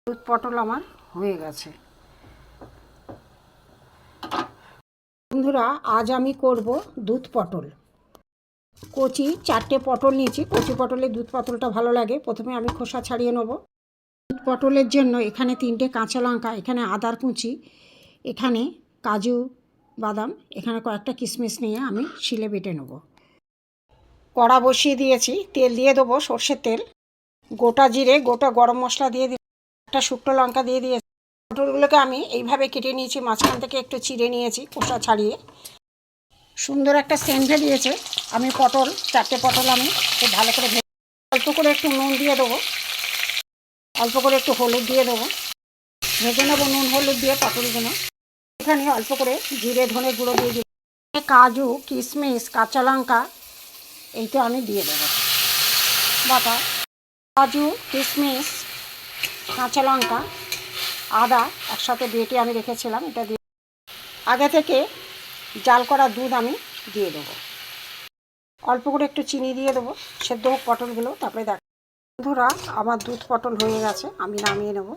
দুধ পটল আমার হয়ে গেছে। বন্ধুরা, আজ আমি করব দুধ পটল। কচি 4টে পটল নিয়েছি। কচি পটলে দুধ পটলটা ভালো লাগে। প্রথমে আমি খোসা ছাড়িয়ে নেব। দুধ পটলের জন্য এখানে 3টে কাঁচা লঙ্কা, এখানে আদার কুচি, এখানে কাজু বাদাম, এখানে কয়েকটা কিশমিশ নিয়ে আমি শিলে বেটে নেব। কড়া বসিয়ে দিয়েছি, তেল দিয়ে দেবো সর্ষের তেল। গোটা জিরে, গোটা গরম মশলা দিয়ে দিই, একটা শুকনো লঙ্কা দিয়ে দিয়েছি। পটলগুলোকে আমি এইভাবে কেটে নিয়েছি, মাঝখান থেকে একটু চিড়ে নিয়েছি খোসা ছাড়িয়ে। সুন্দর একটা সেন্ট বেরিয়েছে। আমি 4টে পটল আমি খুব ভালো করে অল্প করে একটু নুন দিয়ে দেবো, অল্প করে একটু হলুদ দিয়ে দেবো, ভেজে নেবো নুন হলুদ দিয়ে পটলগুলো। এখানে অল্প করে জিরে ধনে গুঁড়ো দিয়ে দিই, কাজু কিশমিশ কাঁচা লঙ্কা এইটা আমি দিয়ে দেবো বাটা। কাজু কিশমিশ কাঁচা লঙ্কা আদা একসাথে বেটে আমি রেখেছিলাম, এটা দিয়ে আগে থেকে জাল করা দুধ আমি দিয়ে দেবো। অল্প করে একটু চিনি দিয়ে দেবো, সেদ্ধ হোক পটলগুলো, তারপরে দেখ। বন্ধুরা, আমার দুধ পটল হয়ে গেছে, আমি নামিয়ে নেব।